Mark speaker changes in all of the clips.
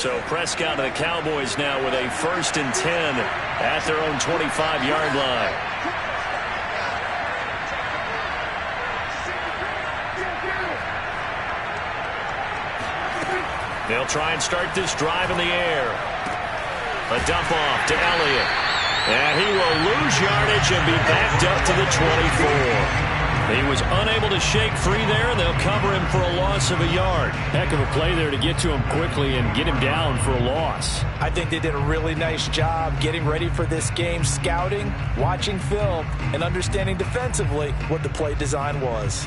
Speaker 1: So Prescott and the Cowboys now with a 1st and 10 at their own 25-yard line. They'll try and start this drive in the air. A dump off to Elliott. And he will lose yardage and be backed up to the 24. He was unable to shake free there, and they'll cover him for a loss of a yard.
Speaker 2: Heck of a play there to get to him quickly and get him down for a loss.
Speaker 3: I think they did a really nice job getting ready for this game, scouting, watching film, and understanding defensively what the play design was.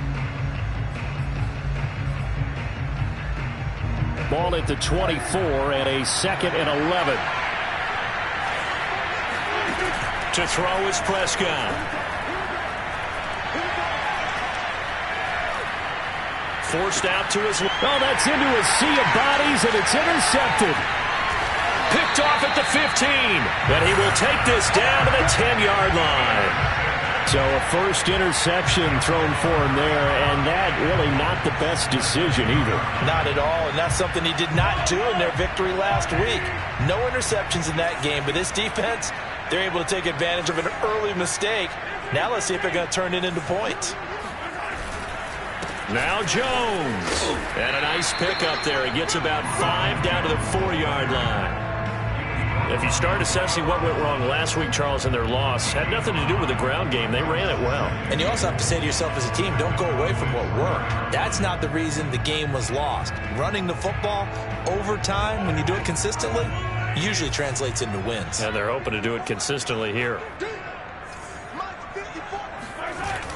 Speaker 2: Ball at the 24 and a 2nd and 11.
Speaker 1: To throw is Prescott. Forced out to his...
Speaker 2: Oh, that's into a sea of bodies, and it's intercepted.
Speaker 1: Picked off at the 15. But he will take this down to the 10-yard line.
Speaker 2: So a first interception thrown for him there, and that really not the best decision either.
Speaker 3: Not at all, and that's something he did not do in their victory last week. No interceptions in that game, but this defense, they're able to take advantage of an early mistake. Now let's see if they're going to turn it into points.
Speaker 1: Now Jones. And a nice pickup there. He gets about 5 down to the 4-yard line. If you start assessing what went wrong last week, Charles, in their loss, had nothing to do with the ground game. They ran it well.
Speaker 3: And you also have to say to yourself as a team, don't go away from what worked. That's not the reason the game was lost. Running the football over time, when you do it consistently, usually translates into wins.
Speaker 1: And they're hoping to do it consistently here.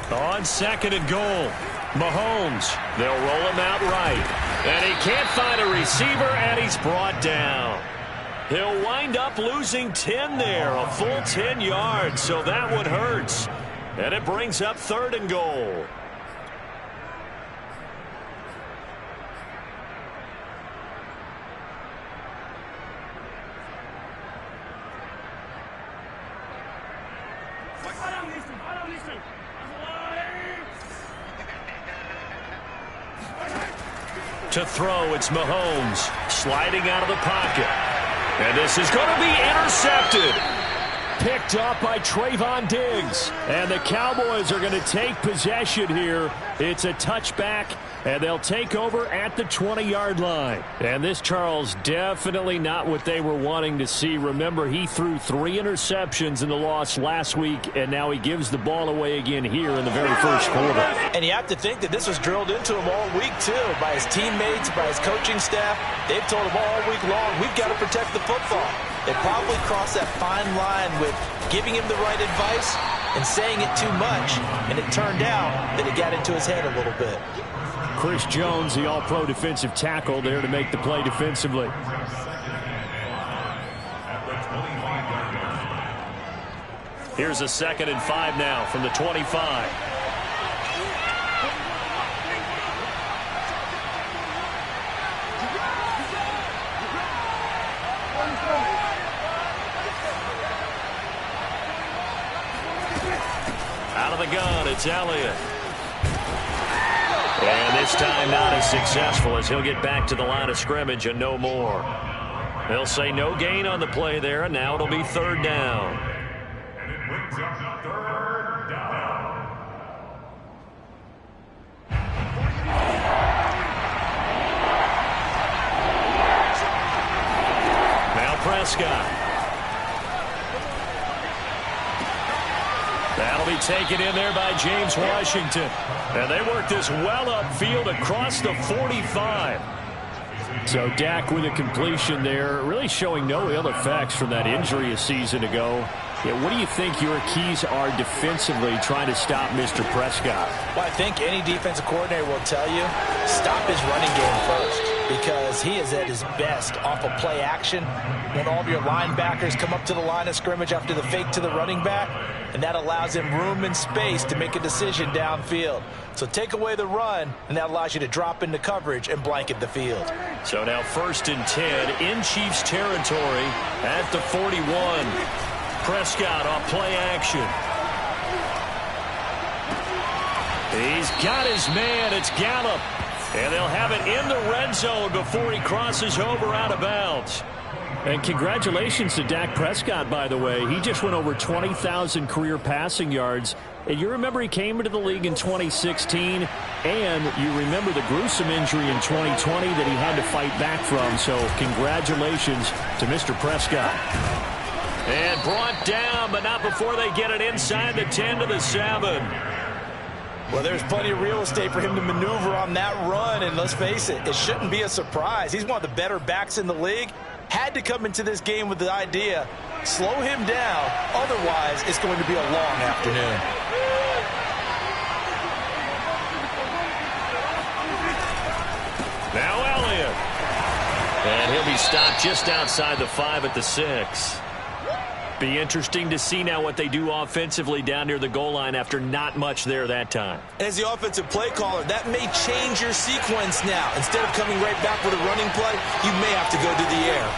Speaker 1: On 2nd and goal. Mahomes, they'll roll him out right. And he can't find a receiver, and he's brought down. He'll wind up losing 10 there, a full 10 yards, so that one hurts. And it brings up 3rd and goal. To throw, it's Mahomes sliding out of the pocket. And this is going to be intercepted.
Speaker 2: Picked up by Trayvon Diggs. And the Cowboys are going to take possession here. It's a touchback, and they'll take over at the 20-yard line. And this, Charles, definitely not what they were wanting to see. Remember, he threw 3 interceptions in the loss last week, and now he gives the ball away again here in the very first quarter.
Speaker 3: And you have to think that this was drilled into him all week, too, by his teammates, by his coaching staff. They've told him all week long, we've got to protect the football. They probably crossed that fine line with giving him the right advice and saying it too much, and it turned out that it got into his head a little bit.
Speaker 2: Chris Jones, the all-pro defensive tackle, there to make the play defensively.
Speaker 1: Here's a 2nd and 5 now from the 25. Out of the gun, it's Elliott. And this time not as successful as he'll get back to the line of scrimmage and no more. They'll say no gain on the play there, and now it'll be 3rd down. Now Prescott. That'll be taken in there by James Washington. And they work this well upfield across the 45.
Speaker 2: So Dak with a completion there, really showing no ill effects from that injury a season ago. Yeah, what do you think your keys are defensively trying to stop Mr. Prescott?
Speaker 3: Well, I think any defensive coordinator will tell you, stop his running game first, because he is at his best off of play action when all of your linebackers come up to the line of scrimmage after the fake to the running back, and that allows him room and space to make a decision downfield. So take away the run, and that allows you to drop into coverage and blanket the field.
Speaker 1: So now 1st and 10 in Chiefs territory at the 41. Prescott off play action. He's got his man. It's Gallup. And they'll have it in the red zone before he crosses over out of bounds.
Speaker 2: And congratulations to Dak Prescott, by the way. He just went over 20,000 career passing yards. And you remember he came into the league in 2016, and you remember the gruesome injury in 2020 that he had to fight back from. So congratulations to Mr. Prescott.
Speaker 1: And brought down, but not before they get it inside the 10 to the 7.
Speaker 3: Well, there's plenty of real estate for him to maneuver on that run, and let's face it, it shouldn't be a surprise. He's one of the better backs in the league. Had to come into this game with the idea, slow him down, otherwise it's going to be a long afternoon.
Speaker 1: Now Elliott. And he'll be stopped just outside the 5 at the 6. Be interesting to see now what they do offensively down near the goal line after not much there that time.
Speaker 3: As the offensive play caller, that may change your sequence now. Instead of coming right back with a running play, you may have to go to the air.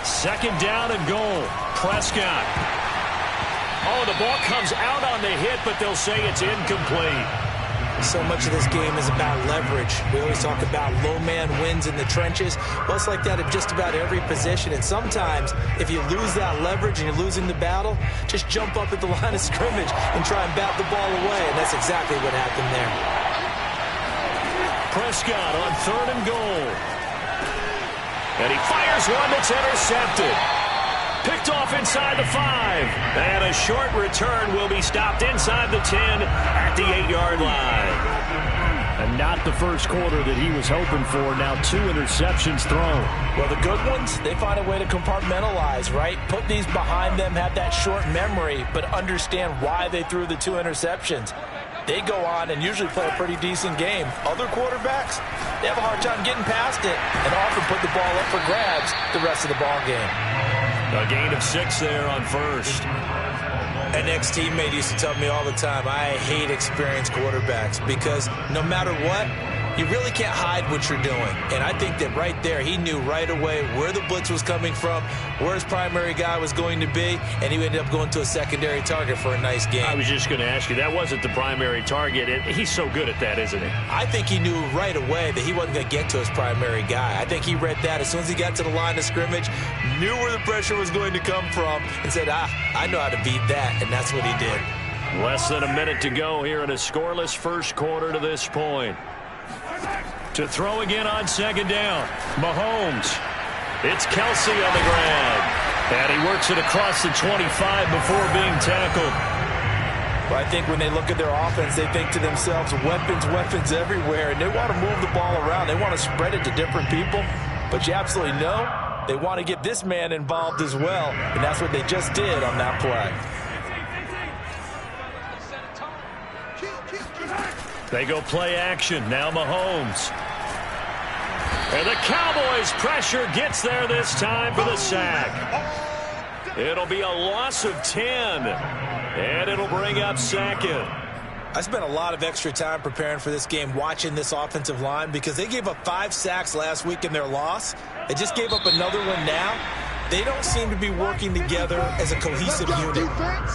Speaker 1: Second down and goal. Prescott. Oh, the ball comes out on the hit, but they'll say it's incomplete.
Speaker 3: So much of this game is about leverage. We always talk about low man wins in the trenches. Well, it's like that at just about every position. And sometimes, if you lose that leverage and you're losing the battle, just jump up at the line of scrimmage and try and bat the ball away. And that's exactly what happened there.
Speaker 1: Prescott on 3rd and goal. And he fires one that's intercepted. Picked off inside the 5. And a short return will be stopped inside the 10 at the 8-yard line.
Speaker 2: And not the first quarter that he was hoping for. Now 2 interceptions thrown.
Speaker 3: Well, the good ones, they find a way to compartmentalize, right? Put these behind them, have that short memory, but understand why they threw the 2 interceptions. They go on and usually play a pretty decent game. Other quarterbacks, they have a hard time getting past it and often put the ball up for grabs the rest of the ball game.
Speaker 1: A gain of 6 there on first.
Speaker 3: An ex-teammate used to tell me all the time, I hate experienced quarterbacks because no matter what, you really can't hide what you're doing. And I think that right there, he knew right away where the blitz was coming from, where his primary guy was going to be, and he ended up going to a secondary target for a nice game.
Speaker 1: I was just going to ask you, that wasn't the primary target. He's so good at that, isn't he?
Speaker 3: I think he knew right away that he wasn't going to get to his primary guy. I think he read that as soon as he got to the line of scrimmage, knew where the pressure was going to come from, and said, I know how to beat that, and that's what he did.
Speaker 1: Less than a minute to go here in a scoreless first quarter to this point. To throw again on 2nd down. Mahomes. It's Kelsey on the grab. And he works it across the 25 before being tackled.
Speaker 3: Well, I think when they look at their offense, they think to themselves, weapons, weapons everywhere. And they want to move the ball around. They want to spread it to different people. But you absolutely know they want to get this man involved as well. And that's what they just did on that play.
Speaker 1: They go play action. Now Mahomes. And the Cowboys' pressure gets there this time for the sack. It'll be a loss of 10. And it'll bring up 2nd.
Speaker 3: I spent a lot of extra time preparing for this game, watching this offensive line, because they gave up 5 sacks last week in their loss. They just gave up another one now. They don't seem to be working together as a cohesive unit.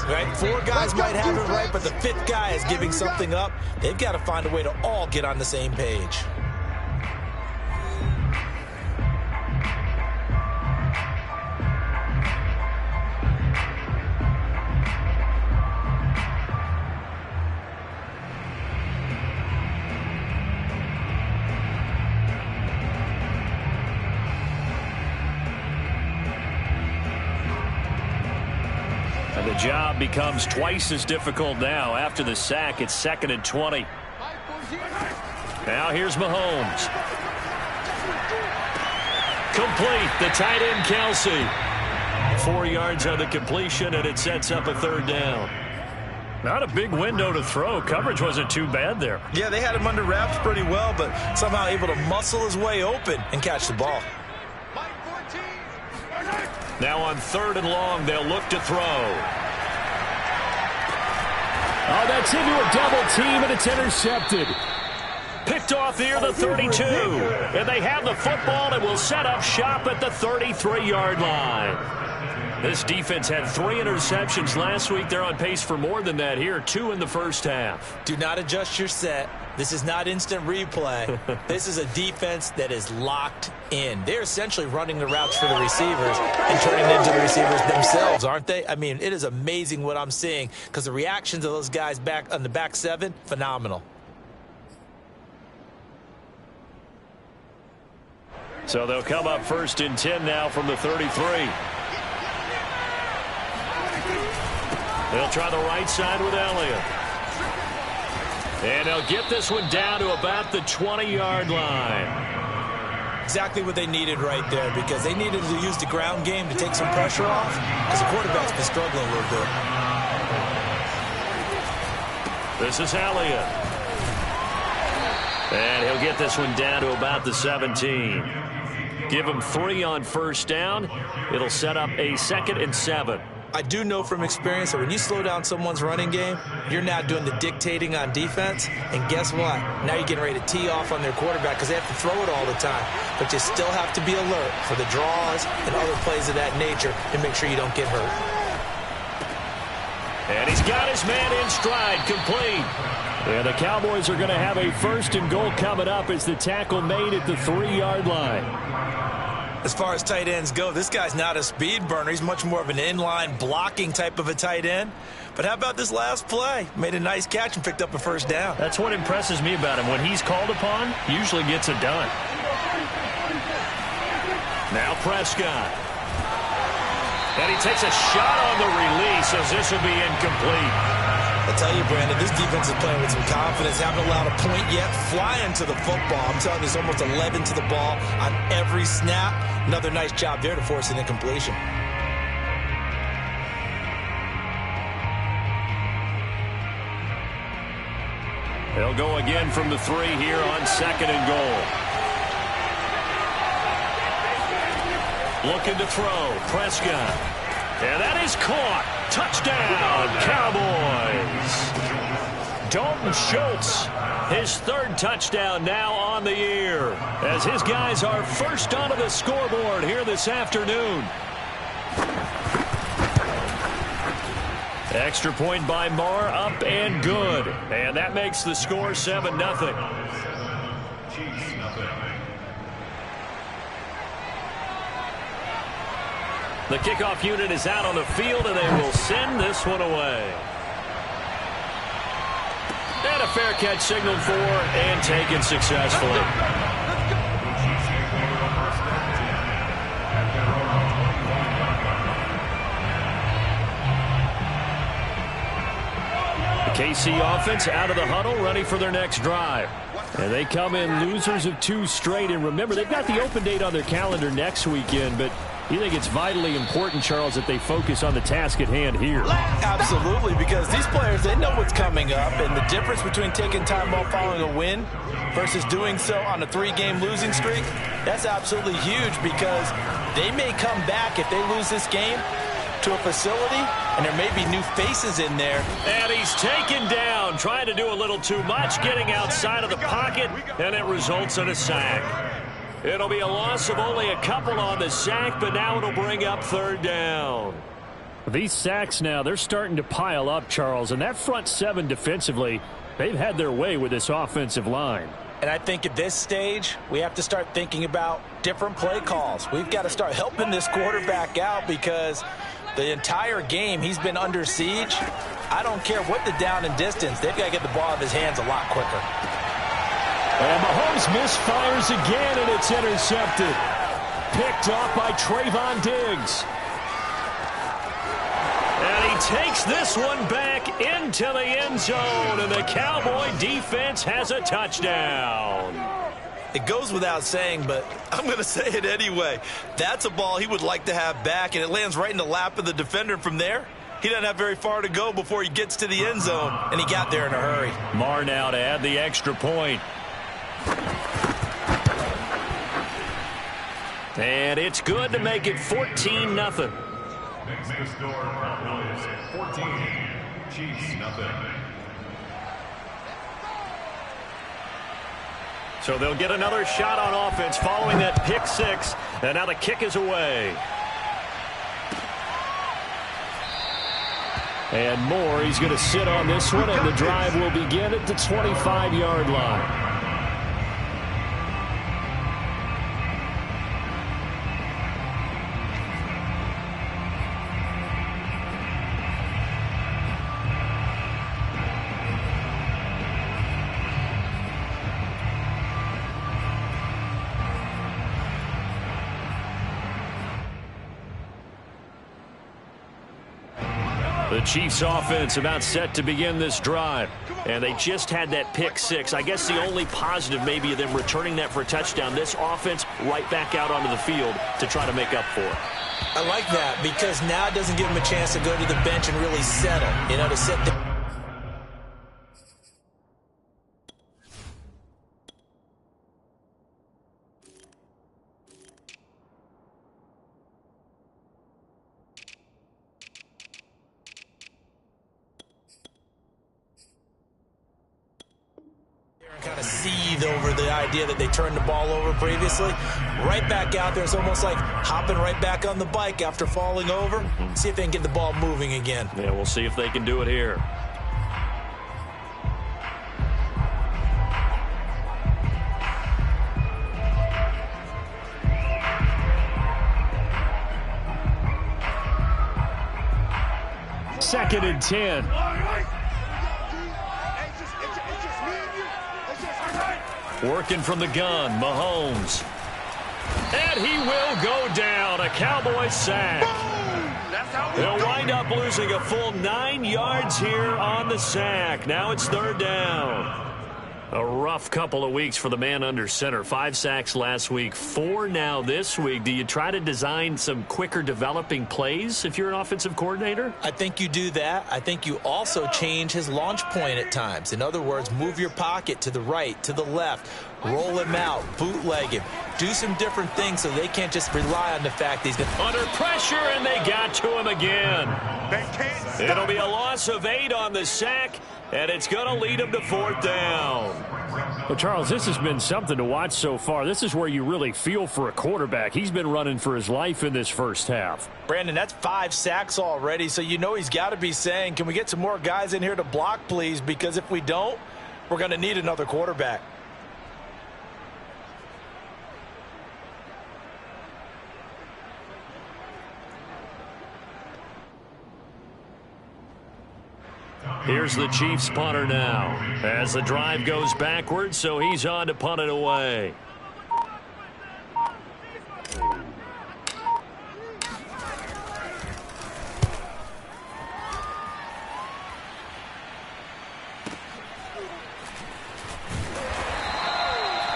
Speaker 3: Right? 4 guys might have it right, but the 5th guy is giving something up. They've got to find a way to all get on the same page.
Speaker 1: And the job becomes twice as difficult now. After the sack, it's 2nd and 20. Now here's Mahomes. Complete. The tight end, Kelsey. 4 yards on the completion, and it sets up a 3rd down.
Speaker 2: Not a big window to throw. Coverage wasn't too bad there.
Speaker 3: Yeah, they had him under wraps pretty well, but somehow able to muscle his way open and catch the ball.
Speaker 1: Now on 3rd and long, they'll look to throw.
Speaker 2: Oh, that's into a double team, and it's intercepted.
Speaker 1: Picked off near the 32. And they have the football and will set up shop at the 33-yard line. This defense had 3 interceptions last week. They're on pace for more than that here, 2 in the first half.
Speaker 3: Do not adjust your set. This is not instant replay. This is a defense that is locked in. They're essentially running the routes for the receivers and turning them into the receivers themselves, aren't they? I mean, it is amazing what I'm seeing because the reactions of those guys back on the back 7, phenomenal.
Speaker 1: So they'll come up 1st and 10 now from the 33. They'll try the right side with Elliott. And they'll get this one down to about the 20-yard line.
Speaker 3: Exactly what they needed right there because they needed to use the ground game to take some pressure off because the quarterback's been struggling a little bit.
Speaker 1: This is Elliott. And he'll get this one down to about the 17. Give him 3 on 1st down. It'll set up a 2nd and 7.
Speaker 3: I do know from experience that when you slow down someone's running game, you're now doing the dictating on defense. And guess what? Now you're getting ready to tee off on their quarterback because they have to throw it all the time. But you still have to be alert for the draws and other plays of that nature to make sure you don't get hurt.
Speaker 1: And he's got his man in stride, complete.
Speaker 2: And the Cowboys are going to have a 1st and goal coming up as the tackle made at the 3-yard line.
Speaker 3: As far as tight ends go, this guy's not a speed burner. He's much more of an inline blocking type of a tight end. But how about this last play? Made a nice catch and picked up a 1st down.
Speaker 1: That's what impresses me about him. When he's called upon, he usually gets it done. Now Prescott. And he takes a shot on the release as this will be incomplete.
Speaker 3: I tell you, Brandon, this defense is playing with some confidence. Haven't allowed a point yet. Flying to the football. I'm telling you, it's almost 11 to the ball on every snap. Another nice job there to force an incompletion.
Speaker 1: They'll go again from the 3 here on 2nd and goal. Looking to throw. Prescott. And that is caught. Touchdown, Cowboys. Dalton Schultz, his 3rd touchdown now on the year, as his guys are first onto the scoreboard here this afternoon. Extra point by Marr, up and good. And that makes the score 7-0. The kickoff unit is out on the field, and they will send this one away. And a fair catch signaled for and taken successfully. The KC offense out of the huddle, ready for their next drive. And they come in losers of 2 straight. And remember, they've got the open date on their calendar next weekend, but you think it's vitally important, Charles, that they focus on the task at hand here?
Speaker 3: Absolutely, because these players, they know what's coming up, and the difference between taking time off following a win versus doing so on a 3-game losing streak, that's absolutely huge because they may come back if they lose this game to a facility, and there may be new faces in there.
Speaker 1: And he's taken down, trying to do a little too much, getting outside of the pocket, and it results in a sack. It'll be a loss of only a couple on the sack, but now it'll bring up 3rd down.
Speaker 2: These sacks now, they're starting to pile up, Charles, and that front 7 defensively, they've had their way with this offensive line.
Speaker 3: And I think at this stage, we have to start thinking about different play calls. We've got to start helping this quarterback out because the entire game he's been under siege. I don't care what the down and distance, they've got to get the ball out of his hands a lot quicker.
Speaker 2: And Mahomes misfires again, and it's intercepted. Picked off by Trayvon Diggs.
Speaker 1: And he takes this one back into the end zone, and the Cowboy defense has a touchdown.
Speaker 3: It goes without saying, but I'm going to say it anyway. That's a ball he would like to have back, and it lands right in the lap of the defender. From there, he doesn't have very far to go before he gets to the end zone, and he got there in a hurry.
Speaker 1: Marr now to add the extra point. And it's good to make it 14-0.
Speaker 4: Next to score, Cowboys 14, Chiefs nothing.
Speaker 1: So they'll get another shot on offense following that pick 6. And now the kick is away.
Speaker 2: And more. He's going to sit on this one, and the drive will begin at the 25-yard line. The Chiefs offense about set to begin this drive. And they just had that pick six. I guess the only positive maybe of them returning that for a touchdown. This offense right back out onto the field to try to make up for it.
Speaker 3: I like that because now it doesn't give them a chance to go to the bench and really settle. You know, to set the... kind of seethe over the idea that they turned the ball over previously. Right back out there. It's almost like hopping right back on the bike after falling over. See if they can get the ball moving again.
Speaker 2: Yeah, we'll see if they can do it here. Second and 10. Working from the gun, Mahomes. And he will go down. A Cowboys sack. They'll wind up losing a full 9 yards here on the sack. Now it's third down. A rough couple of weeks for the man under center. 5 sacks last week, 4 now this week. Do you try to design some quicker developing plays if you're an offensive coordinator?
Speaker 3: I think you do that. I think you also change his launch point at times. In other words, move your pocket to the right, to the left, roll him out, bootleg him. Do some different things so they can't just rely on the fact he's been
Speaker 2: under pressure, and they got to him again. It'll be a loss of 8 on the sack, and it's going to lead him to fourth down. Well, Charles, this has been something to watch so far. This is where you really feel for a quarterback. He's been running for his life in this first half.
Speaker 3: Brandon, that's 5 sacks already, so you know he's got to be saying, can we get some more guys in here to block, please? Because if we don't, we're going to need another quarterback.
Speaker 2: Here's the Chiefs punter now as the drive goes backwards, so he's on to punt it away.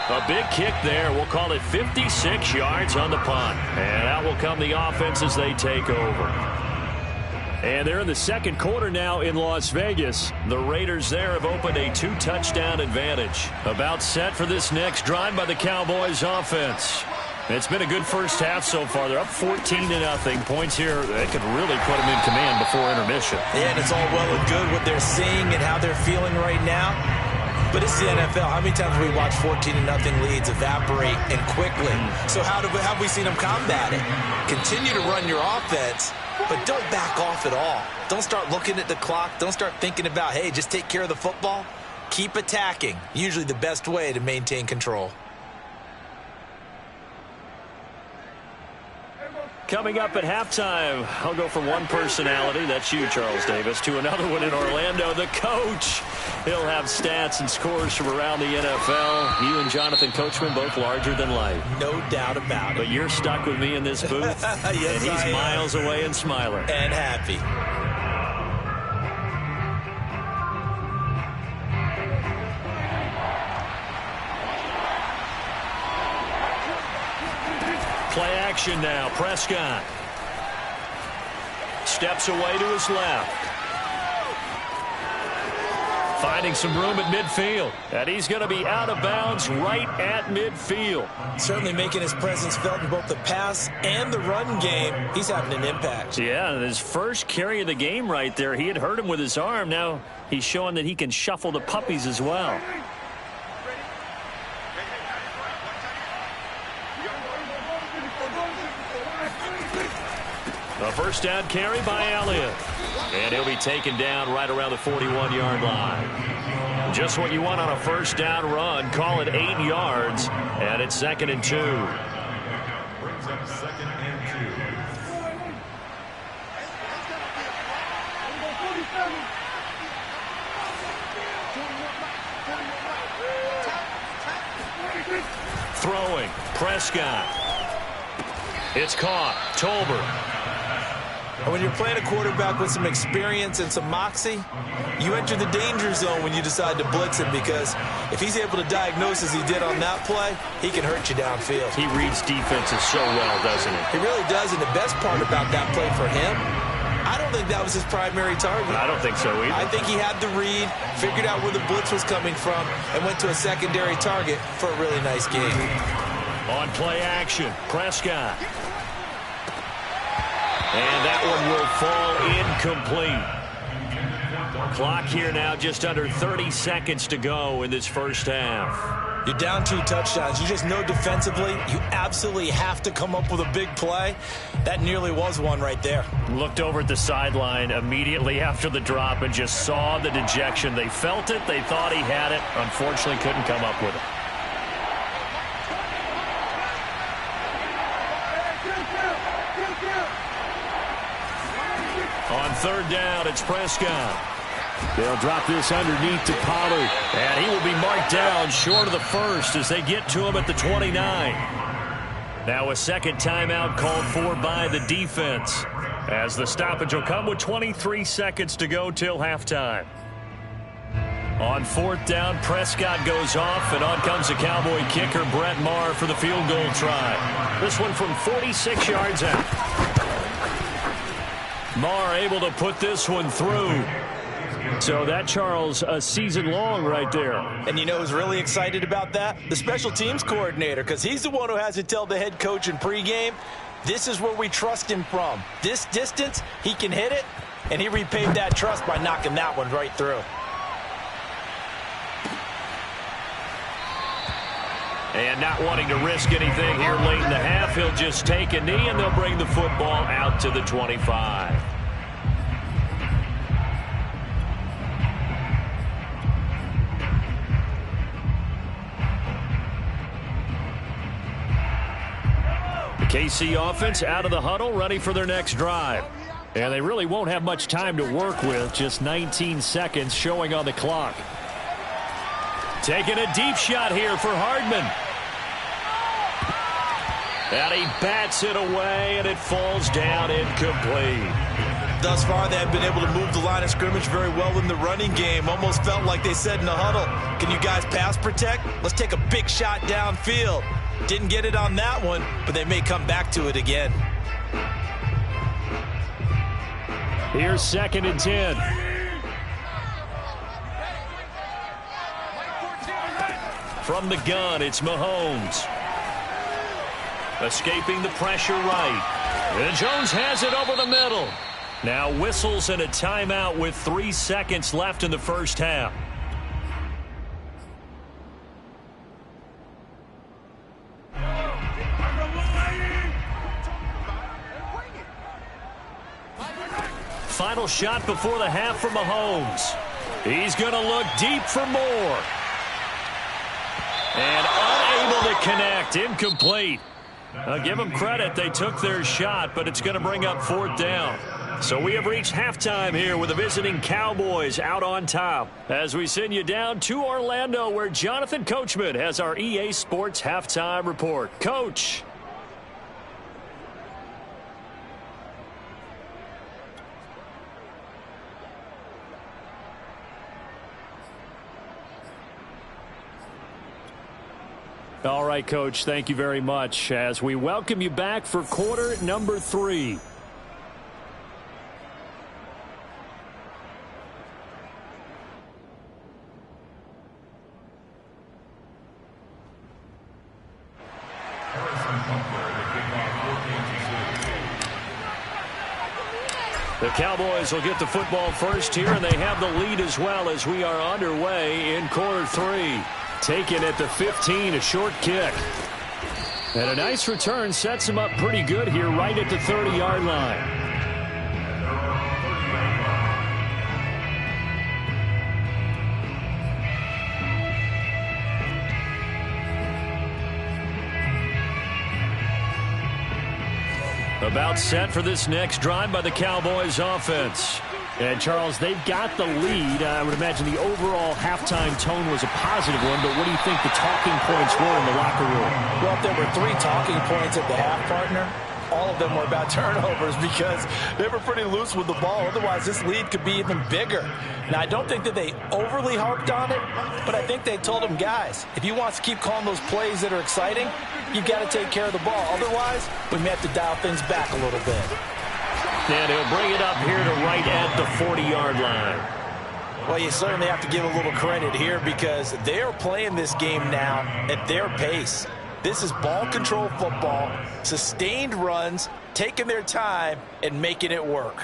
Speaker 2: A big kick there. We'll call it 56 yards on the punt. And out will come the offense as they take over. And they're in the second quarter now in Las Vegas. The Raiders there have opened a 2-touchdown advantage. About set for this next drive by the Cowboys offense. It's been a good first half so far. They're up 14-0. Points here, they could really put them in command before intermission.
Speaker 3: Yeah, and it's all well and good what they're seeing and how they're feeling right now. But it's the NFL. How many times have we watched 14-0 leads evaporate and quickly? So how have we seen them combat it? Continue to run your offense, but don't back off at all. Don't start looking at the clock. Don't start thinking about, hey, just take care of the football. Keep attacking. Usually the best way to maintain control.
Speaker 2: Coming up at halftime, I'll go from one personality, that's you, Charles Davis, to another one in Orlando, the coach. He'll have stats and scores from around the NFL. You and Jonathan Coachman, both larger than life.
Speaker 3: No doubt about it.
Speaker 2: But you're stuck with me in this booth,
Speaker 3: yes,
Speaker 2: and he's miles away and smiling.
Speaker 3: And happy.
Speaker 2: Play action now. Prescott steps away to his left. Finding some room at midfield. And he's going to be out of bounds right at midfield.
Speaker 3: Certainly making his presence felt in both the pass and the run game. He's having an impact.
Speaker 2: Yeah, and his first carry of the game right there. He had hurt him with his arm. Now he's showing that he can shuffle the puppies as well.
Speaker 1: A first down carry by Elliott. And he'll be taken down right around the 41-yard line. Just what you want on a first down run. Call it 8 yards. And it's 2nd and 2.
Speaker 4: Brings up 2nd and 2.
Speaker 1: Throwing. Prescott. It's caught. Tolbert.
Speaker 3: And when you're playing a quarterback with some experience and some moxie, you enter the danger zone when you decide to blitz him, because if he's able to diagnose as he did on that play, he can hurt you downfield.
Speaker 1: He reads defenses so well, doesn't he?
Speaker 3: He really does, and the best part about that play for him, I don't think that was his primary target.
Speaker 1: I don't think so either.
Speaker 3: I think he had the read, figured out where the blitz was coming from, and went to a secondary target for a really nice game.
Speaker 1: On play action, Prescott. And that one will fall incomplete. Clock here now, just under 30 seconds to go in this first half.
Speaker 3: You're down 2 touchdowns. You just know defensively you absolutely have to come up with a big play. That nearly was one right there.
Speaker 2: Looked over at the sideline immediately after the drop and just saw the dejection. They felt it. They thought he had it. Unfortunately, couldn't come up with it.
Speaker 1: On third down, it's Prescott.
Speaker 2: They'll drop this underneath to Pollard.
Speaker 1: And he will be marked down short of the first as they get to him at the 29. Now a second timeout called for by the defense, as the stoppage will come with 23 seconds to go till halftime. On fourth down, Prescott goes off, and on comes the Cowboy kicker, Brett Maher, for the field goal try. This one from 46 yards out. Maher able to put this one through.
Speaker 2: So that, Charles, a season long right there.
Speaker 3: And you know who's really excited about that? The special teams coordinator, because he's the one who has to tell the head coach in pregame, this is where we trust him from. This distance, he can hit it, and he repaid that trust by knocking that one right through.
Speaker 1: And not wanting to risk anything here late in the half, he'll just take a knee, and they'll bring the football out to the 25. The KC offense out of the huddle, ready for their next drive.
Speaker 2: And they really won't have much time to work with, just 19 seconds showing on the clock.
Speaker 1: Taking a deep shot here for Hardman. And he bats it away, and it falls down incomplete.
Speaker 3: Thus far, they have been able to move the line of scrimmage very well in the running game. Almost felt like they said in the huddle, can you guys pass protect? Let's take a big shot downfield. Didn't get it on that one, but they may come back to it again.
Speaker 2: Here's 2nd and 10.
Speaker 1: From the gun, it's Mahomes. Escaping the pressure right. And Jones has it over the middle. Now whistles and a timeout with 3 seconds left in the first half. Final shot before the half for Mahomes. He's going to look deep for more. And unable to connect. Incomplete. I'll give them credit. They took their shot, but it's going to bring up 4th down. So we have reached halftime here with the visiting Cowboys out on top, as we send you down to Orlando, where Jonathan Coachman has our EA Sports halftime report. Coach.
Speaker 2: All right, Coach, thank you very much as we welcome you back for quarter number 3.
Speaker 1: The Cowboys will get the football first here, and they have the lead as well as we are underway in quarter 3.
Speaker 2: Taken at the 15, a short kick. And a nice return sets him up pretty good here right at the 30-yard line. About set for this next drive by the Cowboys offense. And, Charles, they've got the lead. I would imagine the overall halftime tone was a positive one, but what do you think the talking points were in the locker room?
Speaker 3: Well, if there were 3 talking points at the half, partner, all of them were about turnovers because they were pretty loose with the ball. Otherwise, this lead could be even bigger. Now, I don't think that they overly harped on it, but I think they told them, guys, if you want to keep calling those plays that are exciting, you've got to take care of the ball. Otherwise, we may have to dial things back a little bit.
Speaker 1: And he'll bring it up here to right at the 40-yard line.
Speaker 3: Well, you certainly have to give a little credit here because they're playing this game now at their pace. This is ball control football, sustained runs, taking their time and making it work.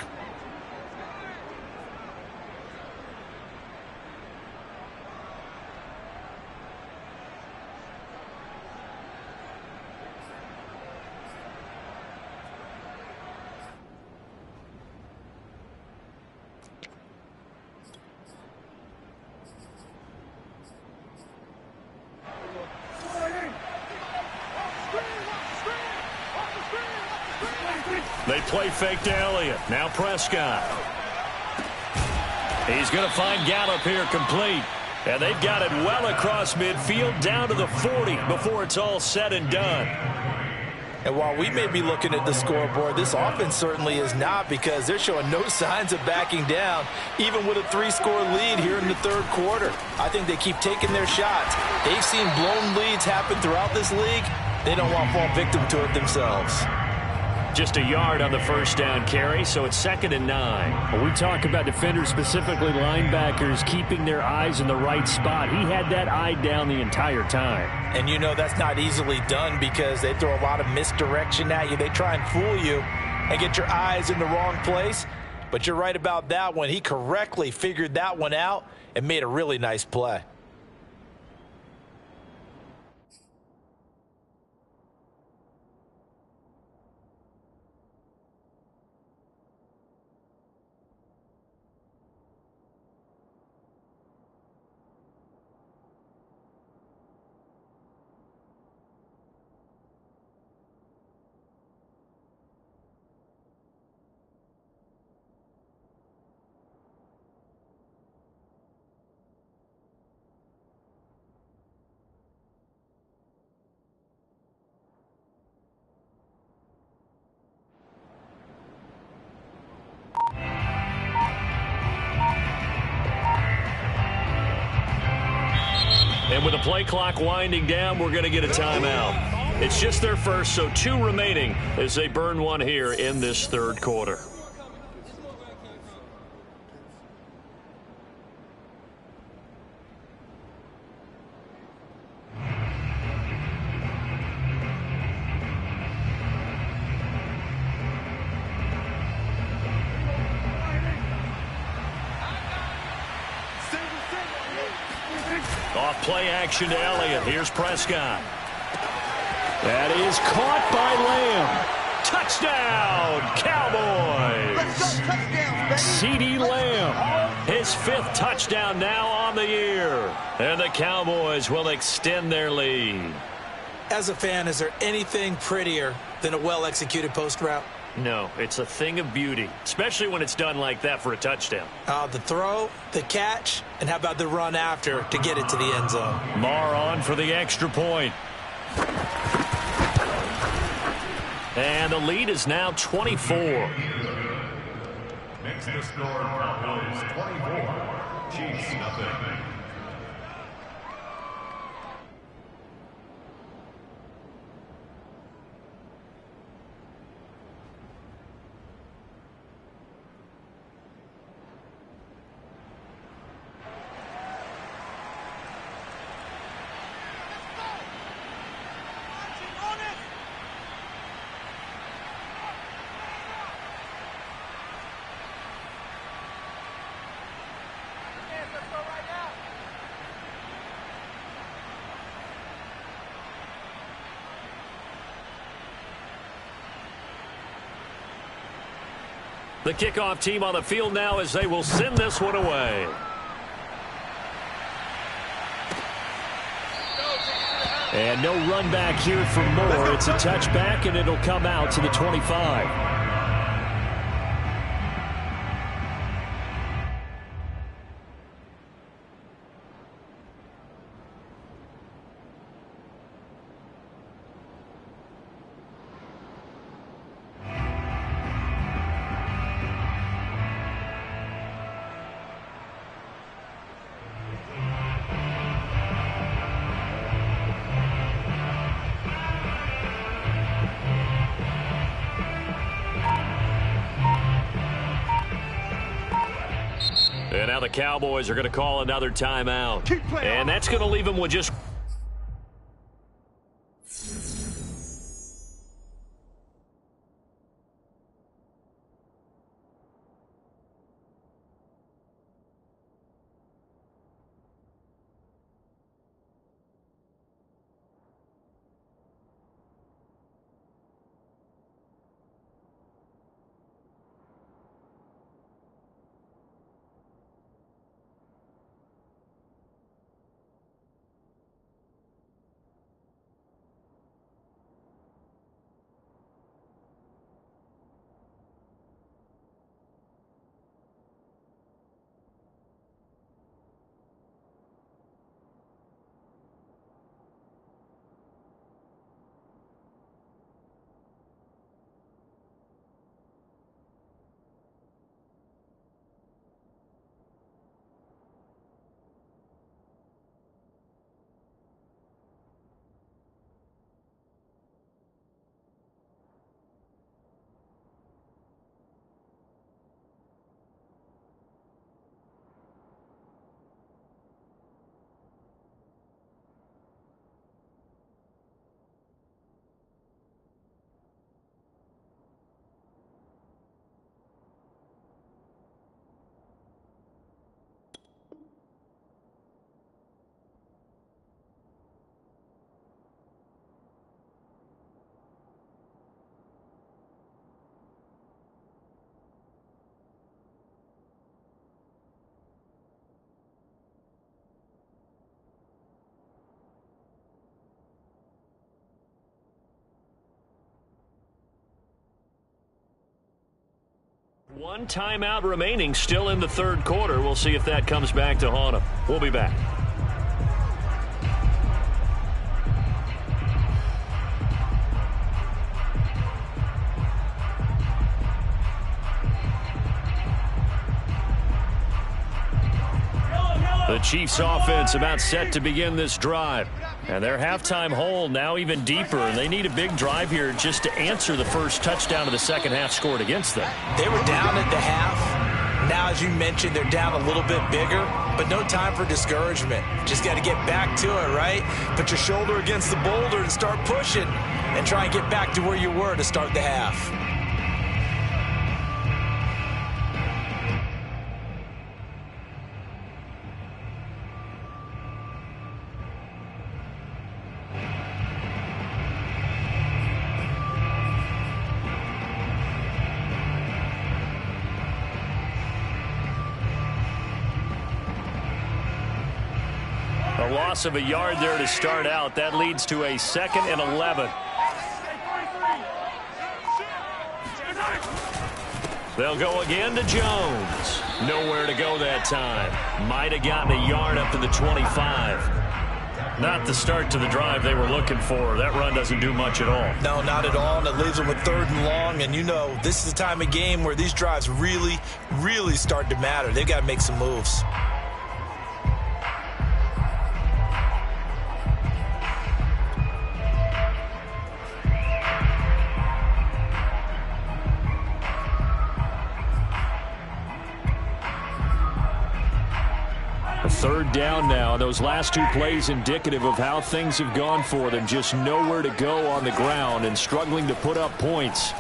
Speaker 1: They play fake to Elliott. Now Prescott. He's going to find Gallup here complete. And they've got it well across midfield down to the 40 before it's all said and done.
Speaker 3: And while we may be looking at the scoreboard, this offense certainly is not because they're showing no signs of backing down, even with a 3-score lead here in the third quarter. I think they keep taking their shots. They've seen blown leads happen throughout this league. They don't want to fall victim to it themselves.
Speaker 1: Just a yard on the first down carry, so it's 2nd and 9.
Speaker 2: When we talk about defenders, specifically linebackers, keeping their eyes in the right spot, he had that eye down the entire time.
Speaker 3: And you know that's not easily done because they throw a lot of misdirection at you. They try and fool you and get your eyes in the wrong place. But you're right about that one. He correctly figured that one out and made a really nice play.
Speaker 1: And with the play clock winding down, we're going to get a timeout. It's just their first, so 2 remaining as they burn one here in this third quarter. Off play action to Elliott. Here's Prescott.
Speaker 2: That is caught by
Speaker 1: Touchdown, Cowboys!
Speaker 2: CeeDee Lamb.
Speaker 1: His 5th touchdown now on the year. And the Cowboys will extend their lead.
Speaker 3: As a fan, is there anything prettier than a well-executed post route?
Speaker 1: No, it's a thing of beauty, especially when it's done like that for a touchdown.
Speaker 3: The throw, the catch, and how about the run after to get it to the end zone?
Speaker 1: Marr on for the extra point. And the lead is now 24.
Speaker 4: Next to score, Cowboys 24, Chiefs nothing.
Speaker 1: The kickoff team on the field now as they will send this one away.
Speaker 2: And no run back here for more. It's a touchback, and it'll come out to the 25.
Speaker 1: And now the Cowboys are going to call another timeout. And that's going to leave them with just... One timeout remaining still in the third quarter. We'll see if that comes back to haunt them. We'll be back. The Chiefs offense about set to begin this drive. And their halftime hole now even deeper, and they need a big drive here just to answer the first touchdown of the second half scored against them.
Speaker 3: They were down at the half. Now, as you mentioned, they're down a little bit bigger, but no time for discouragement. Just got to get back to it, right? Put your shoulder against the boulder and start pushing and try and get back to where you were to start the half.
Speaker 1: A loss of a yard there to start out. That leads to a 2nd and 11. They'll go again to Jones. Nowhere to go that time. Might have gotten a yard up to the 25. Not the start to the drive they were looking for. That run doesn't do much at all.
Speaker 3: No, not at all, and it leaves them with 3rd and long. And you know, this is the time of game where these drives really, really start to matter. They've got to make some moves.
Speaker 2: A 3rd down now. Those last 2 plays indicative of how things have gone for them. Just nowhere to go on the ground and struggling to put up points.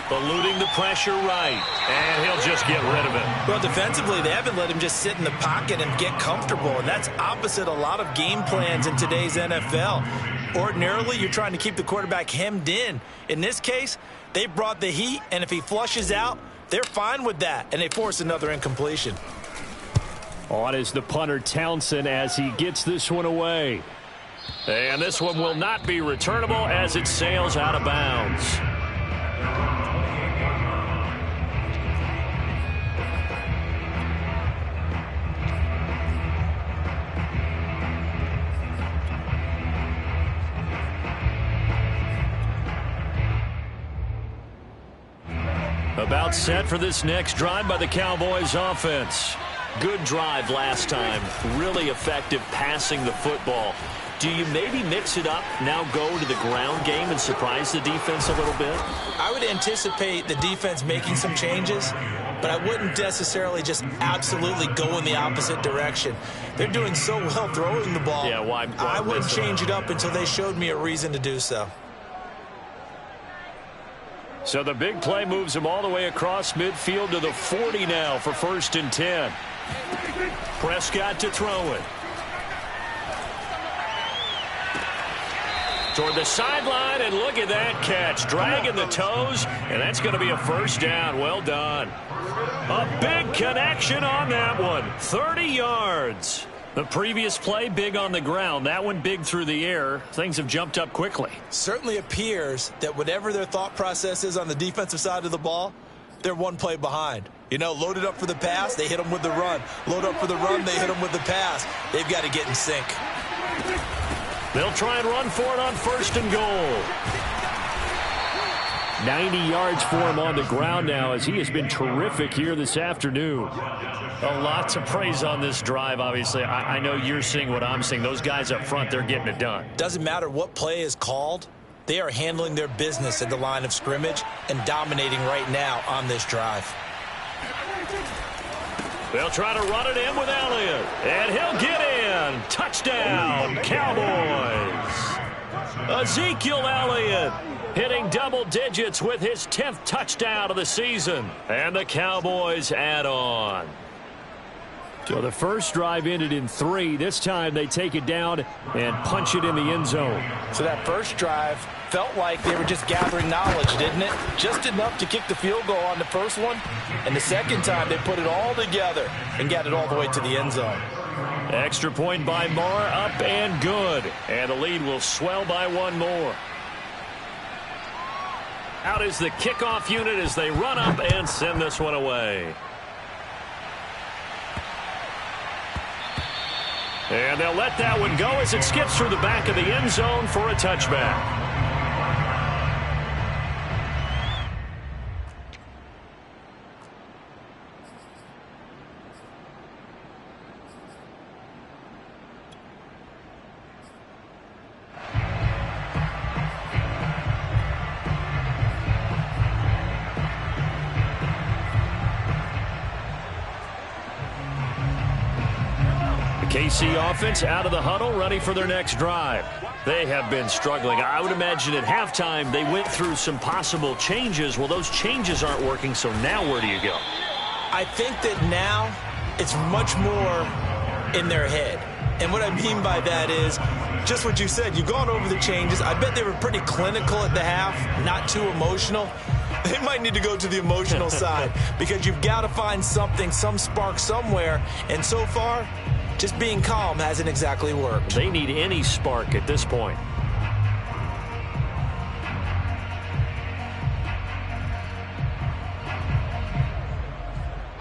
Speaker 1: Eluding the pressure right, and he'll just get rid of it.
Speaker 3: Well, defensively, they haven't let him just sit in the pocket and get comfortable, and that's opposite a lot of game plans in today's NFL. Ordinarily, you're trying to keep the quarterback hemmed in. In this case, they brought the heat, and if he flushes out, they're fine with that, and they force another incompletion.
Speaker 2: On is the punter Townsend as he gets this one away.
Speaker 1: And this one will not be returnable as it sails out of bounds. About set for this next drive by the Cowboys offense. Good drive last time. Really effective passing the football. Do you maybe mix it up, now go to the ground game and surprise the defense a little bit?
Speaker 3: I would anticipate the defense making some changes, but I wouldn't necessarily just absolutely go in the opposite direction. They're doing so well throwing the ball.
Speaker 1: Yeah, why
Speaker 3: I wouldn't change it up until they showed me a reason to do so.
Speaker 1: So the big play moves him all the way across midfield to the 40 now for 1st and 10. Prescott to throw it. Toward the sideline, and look at that catch. Dragging the toes, and that's going to be a 1st down. Well done. A big connection on that one. 30 yards. The previous play, big on the ground. That one big through the air. Things have jumped up quickly.
Speaker 3: Certainly appears that whatever their thought process is on the defensive side of the ball, they're one play behind. You know, loaded up for the pass, they hit them with the run. Load up for the run, they hit them with the pass. They've got to get in sync.
Speaker 1: They'll try and run for it on 1st and goal.
Speaker 2: 90 yards for him on the ground now as he has been terrific here this afternoon.
Speaker 1: A lot to praise on this drive, obviously. I know you're seeing what I'm seeing. Those guys up front, they're getting it done.
Speaker 3: Doesn't matter what play is called. They are handling their business at the line of scrimmage and dominating right now on this drive.
Speaker 1: They'll try to run it in with Elliott. And he'll get in. Touchdown, Cowboys. Ezekiel Elliott hitting double digits with his 10th touchdown of the season. And the Cowboys add on.
Speaker 2: So the first drive ended in 3. This time they take it down and punch it in the end zone.
Speaker 3: So that first drive felt like they were just gathering knowledge, didn't it? Just enough to kick the field goal on the first one. And the second time they put it all together and got it all the way to the end zone.
Speaker 1: Extra point by Marr, up and good. And the lead will swell by one more. Out is the kickoff unit as they run up and send this one away. And they'll let that one go as it skips through the back of the end zone for a touchback. KC offense out of the huddle, ready for their next drive. They have been struggling. I would imagine at halftime they went through some possible changes. Well, those changes aren't working, so now where do you go?
Speaker 3: I think that now it's much more in their head. And what I mean by that is just what you said. You've gone over the changes. I bet they were pretty clinical at the half, not too emotional. They might need to go to the emotional side because you've got to find something, some spark somewhere. And so far, just being calm hasn't exactly worked.
Speaker 1: They need any spark at this point.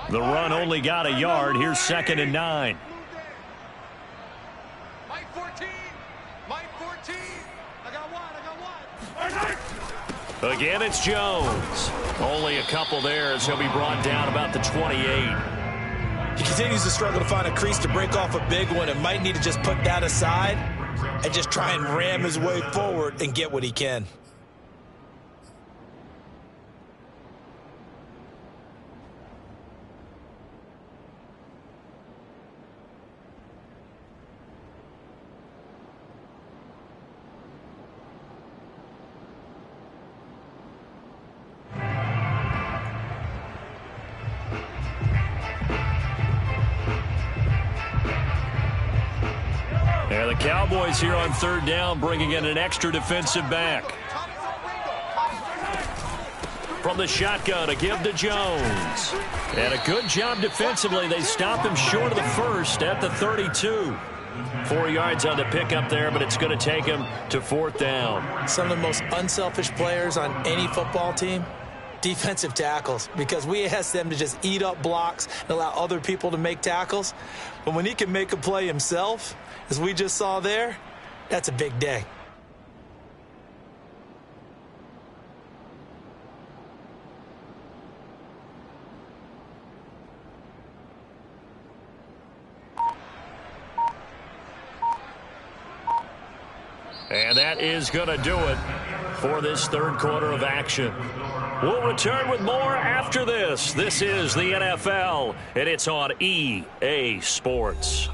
Speaker 1: The run only got a yard. Here's 2nd and 9.
Speaker 5: Mike 14. Mike 14. I got one.
Speaker 1: Again, it's Jones. Only a couple there as he'll be brought down about the 28.
Speaker 3: He continues to struggle to find a crease to break off a big one and might need to just put that aside and just try and ram his way forward and get what he can.
Speaker 1: And the Cowboys here on 3rd down, bringing in an extra defensive back. From the shotgun, a give to Jones. And a good job defensively. They stop him short of the first at the 32. 4 yards on the pickup there, but it's going to take him to 4th down.
Speaker 3: Some of the most unselfish players on any football team, defensive tackles, because we ask them to just eat up blocks and allow other people to make tackles. But when he can make a play himself, as we just saw there, that's a big day.
Speaker 1: And that is going to do it for this third quarter of action. We'll return with more after this. This is the NFL, and it's on EA Sports.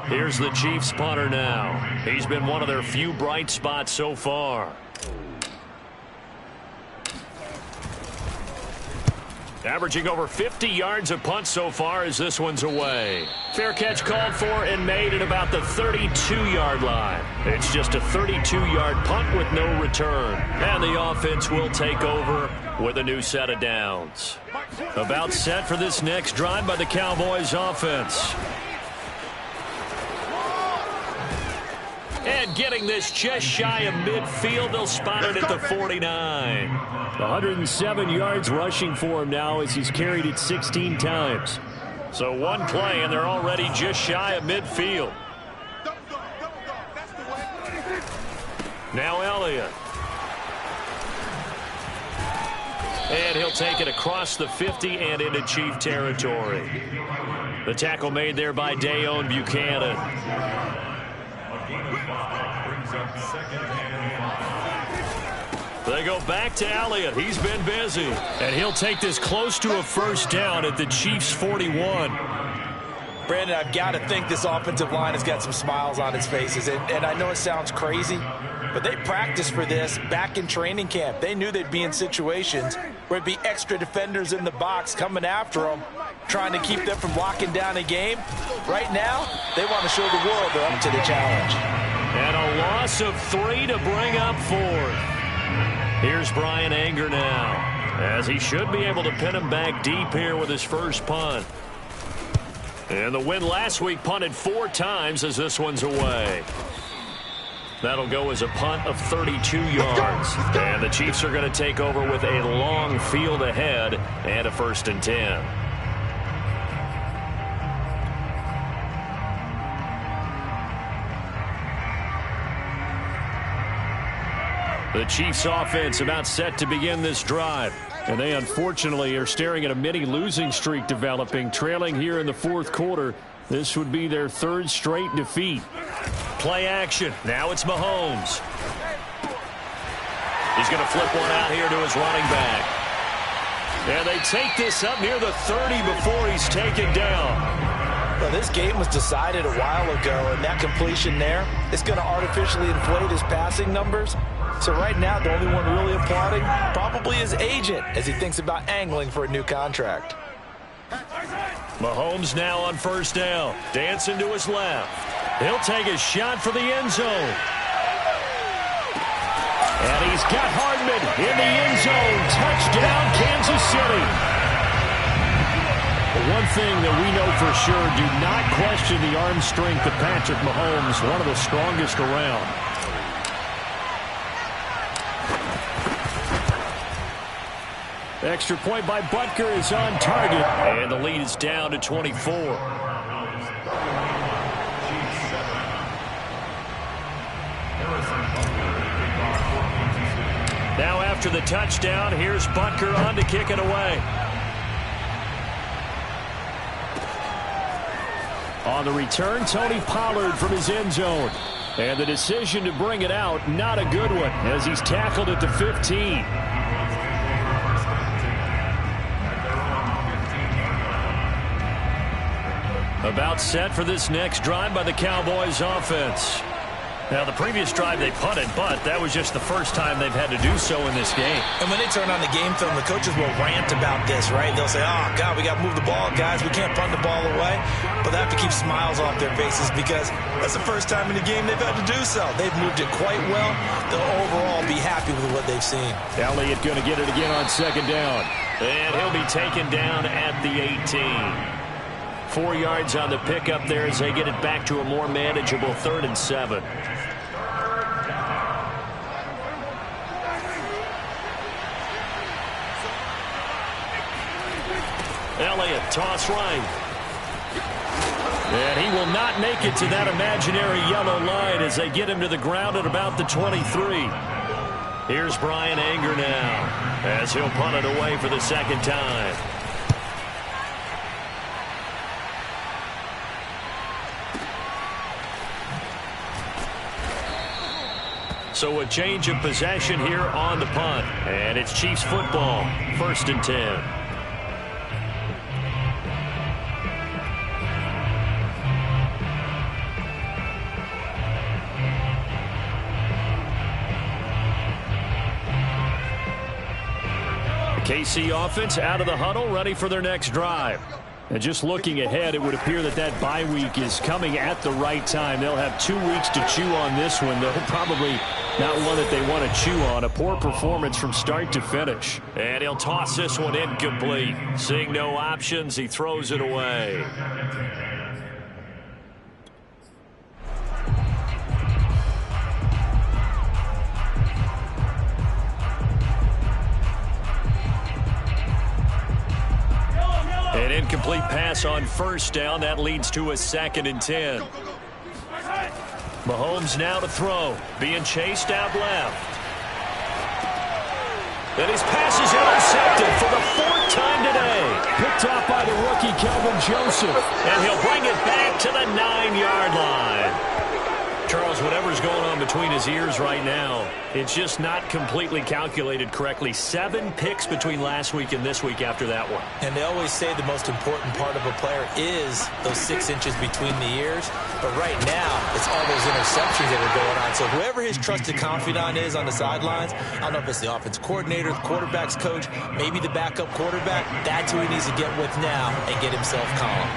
Speaker 1: Here's the Chiefs punter now. He's been one of their few bright spots so far. Averaging over 50 yards a punt so far as this one's away. Fair catch called for and made at about the 32-yard line. It's just a 32-yard punt with no return. And the offense will take over with a new set of downs. About set for this next drive by the Cowboys offense. And getting this just shy of midfield, they'll spot it at the 49.
Speaker 2: 107 yards rushing for him now as he's carried it 16 times.
Speaker 1: So one play, and they're already just shy of midfield. Now Elliott. And he'll take it across the 50 and into Chief territory. The tackle made there by Dayon Buchanan. They go back to Elliott. He's been busy.
Speaker 2: And he'll take this close to a first down at the Chiefs' 41.
Speaker 3: Brandon, I've got to think this offensive line has got some smiles on its faces. And I know it sounds crazy, but they practiced for this back in training camp. They knew they'd be in situations where it'd be extra defenders in the box coming after them, trying to keep them from locking down a game. Right now, they want to show the world they're up to the challenge.
Speaker 1: And a loss of 3 to bring up 4th. Here's Brian Anger now, as he should be able to pin him back deep here with his first punt. And the win last week punted 4 times as this one's away. That'll go as a punt of 32 yards. And the Chiefs are going to take over with a long field ahead and a 1st and 10. The Chiefs offense about set to begin this drive.
Speaker 2: And they unfortunately are staring at a mini losing streak developing, trailing here in the 4th quarter. This would be their 3rd straight defeat.
Speaker 1: Play action. Now it's Mahomes. He's going to flip one out here to his running back. And they take this up near the 30 before he's taken down.
Speaker 3: Well, this game was decided a while ago, and that completion there is going to artificially inflate his passing numbers. So right now, the only one really applauding probably his agent as he thinks about angling for a new contract.
Speaker 1: Mahomes now on 1st down. Dancing to his left. He'll take a shot for the end zone.
Speaker 2: And he's got Hardman in the end zone. Touchdown, Kansas City. The one thing that we know for sure, do not question the arm strength of Patrick Mahomes, one of the strongest around. Extra point by Butker is on target.
Speaker 1: And the lead is down to 24. Now after the touchdown, here's Butker on to kick it away.
Speaker 2: On the return, Tony Pollard from his end zone. And the decision to bring it out, not a good one, as he's tackled at the 15. About set for this next drive by the Cowboys offense. Now, the previous drive they punted, but that was just the first time they've had to do so in this game.
Speaker 3: And when they turn on the game film, the coaches will rant about this, right? They'll say, oh, God, we got to move the ball, guys. We can't punt the ball away. But they have to keep smiles off their faces because that's the first time in the game they've had to do so. They've moved it quite well. They'll overall be happy with what they've seen.
Speaker 2: Elliott going to get it again on second down.
Speaker 1: And he'll be taken down at the 18. 4 yards on the pickup there as they get it back to a more manageable 3rd and 7. Elliott, toss right.
Speaker 2: And he will not make it to that imaginary yellow line as they get him to the ground at about the 23.
Speaker 1: Here's Brian Anger now as he'll punt it away for the second time. So a change of possession here on the punt. And it's Chiefs football, 1st and 10. KC offense out of the huddle, ready for their next drive. And just looking ahead, it would appear that that bye week is coming at the right time. They'll have 2 weeks to chew on this one, though probably not one that they want to chew on. A poor performance from start to finish. And he'll toss this one incomplete. Seeing no options, he throws it away. An incomplete pass on 1st down. That leads to a 2nd and 10. Mahomes now to throw. Being chased out left. And his pass is intercepted for the 4th time today.
Speaker 2: Picked off by the rookie, Kelvin Joseph.
Speaker 1: And he'll bring it back to the 9-yard line. Charles, whatever's going on between his ears right now, it's just not completely calculated correctly. 7 picks between last week and this week after that one.
Speaker 3: And they always say the most important part of a player is those 6 inches between the ears. But right now, it's all those interceptions that are going on. So whoever his trusted confidant is on the sidelines, I don't know if it's the offense coordinator, the quarterback's coach, maybe the backup quarterback, that's who he needs to get with now and get himself calm.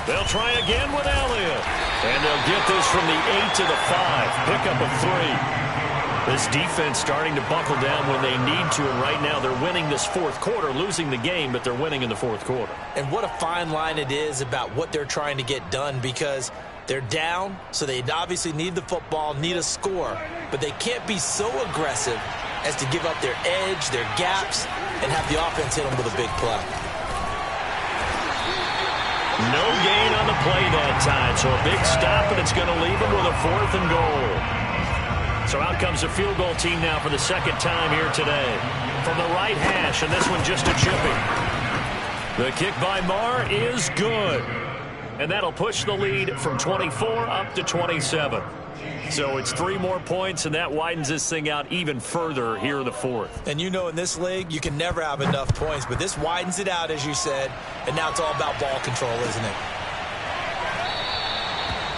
Speaker 1: They'll try again with Elliott. And they'll get this from the 8 to the 5. Pickup of 3. This defense starting to buckle down when they need to. And right now they're winning this 4th quarter, losing the game, but they're winning in the 4th quarter.
Speaker 3: And what a fine line it is about what they're trying to get done because they're down, so they obviously need the football, need a score. But they can't be so aggressive as to give up their edge, their gaps, and have the offense hit them with a big play.
Speaker 1: No gain on the play that time, so a big stop, and it's going to leave them with a 4th and goal. So out comes the field goal team now for the 2nd time here today. From the right hash, and this one just a chipping. The kick by Marr is good. And that'll push the lead from 24 up to 27. So it's 3 more points, and that widens this thing out even further here in the 4th.
Speaker 3: And you know in this league, you can never have enough points, but this widens it out, as you said, and now it's all about ball control, isn't it?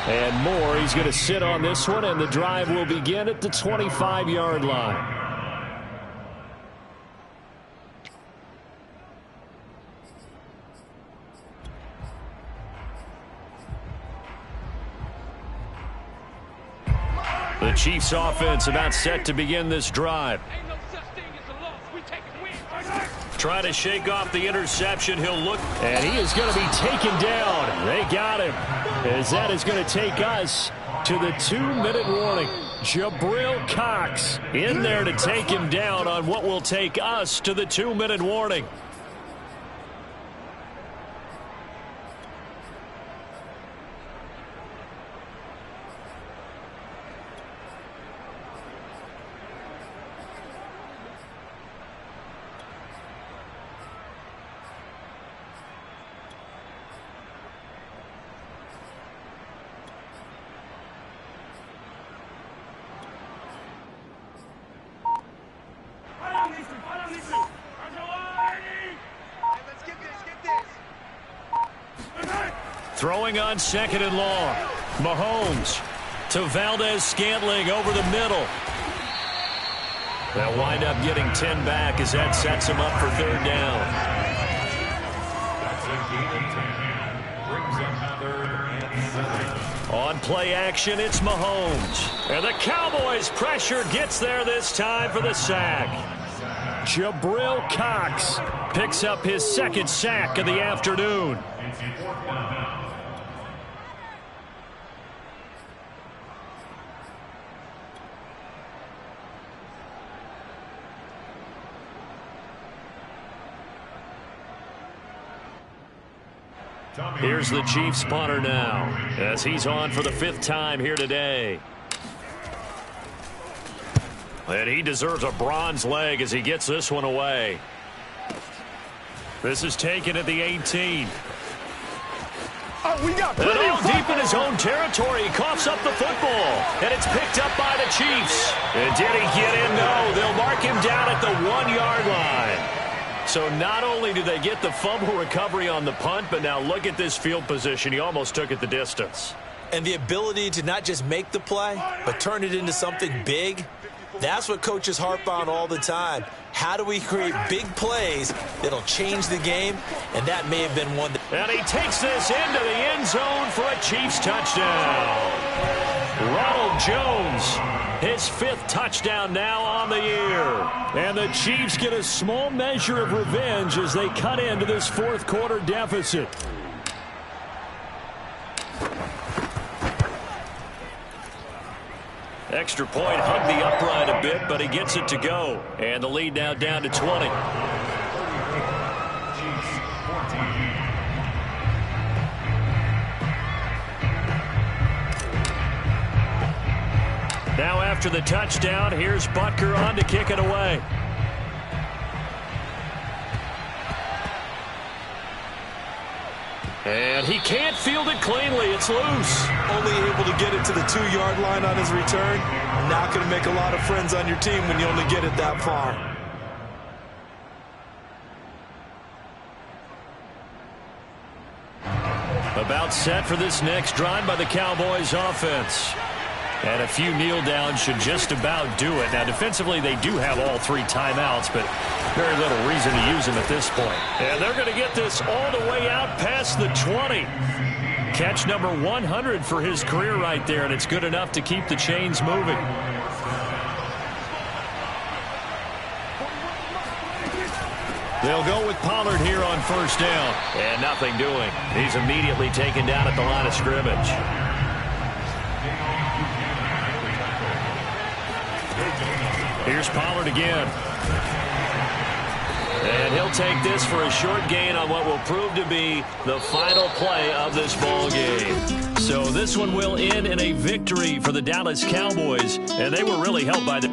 Speaker 2: And Moore, he's going to sit on this one, and the drive will begin at the 25-yard line. The Chiefs offense about set to begin this drive.
Speaker 1: Try to shake off the interception. He'll look.
Speaker 2: And he is going to be taken down. They got him. As that is going to take us to the 2-minute warning. Jabril Cox in there to take him down on what will take us to the 2-minute warning. Throwing on 2nd and long. Mahomes to Valdez-Scantling over the middle. They'll wind up getting 10 back as that sets them up for 3rd down.
Speaker 4: That's a gain of 10. Brings up 3rd and 7.
Speaker 2: On play action, it's Mahomes. And the Cowboys' pressure gets there this time for the sack. Jabril Cox picks up his 2nd sack of the afternoon. Here's the Chiefs punter now, as he's on for the 5th time here today. And he deserves a bronze leg as he gets this one away. This is taken at the 18.
Speaker 6: Oh, we got
Speaker 2: and all deep in his own territory. He coughs up the football, and it's picked up by the Chiefs. And did he get in? No, they'll mark him down at the 1-yard line. So not only do they get the fumble recovery on the punt, but now look at this field position. He almost took it the distance.
Speaker 3: And the ability to not just make the play, but turn it into something big, that's what coaches harp on all the time. How do we create big plays that'll change the game? And that may have been one.
Speaker 2: And he takes this into the end zone for a Chiefs touchdown. Ronald Jones, his 5th touchdown now on the year. And the Chiefs get a small measure of revenge as they cut into this 4th quarter deficit. Extra point hugged the upright a bit, but he gets it to go. And the lead now down to 20. Now after the touchdown, here's Butker on to kick it away. And he can't field it cleanly. It's loose.
Speaker 3: Only able to get it to the 2-yard line on his return. Not going to make a lot of friends on your team when you only get it that far.
Speaker 2: About set for this next drive by the Cowboys offense. And a few kneel downs should just about do it. Now, defensively, they do have all 3 timeouts, but very little reason to use them at this point. And they're going to get this all the way out past the 20. Catch number 100 for his career right there, and it's good enough to keep the chains moving. They'll go with Pollard here on 1st down. And nothing doing. He's immediately taken down at the line of scrimmage. Here's Pollard again. And he'll take this for a short gain on what will prove to be the final play of this ball game. So this one will end in a victory for the Dallas Cowboys, and they were really helped by the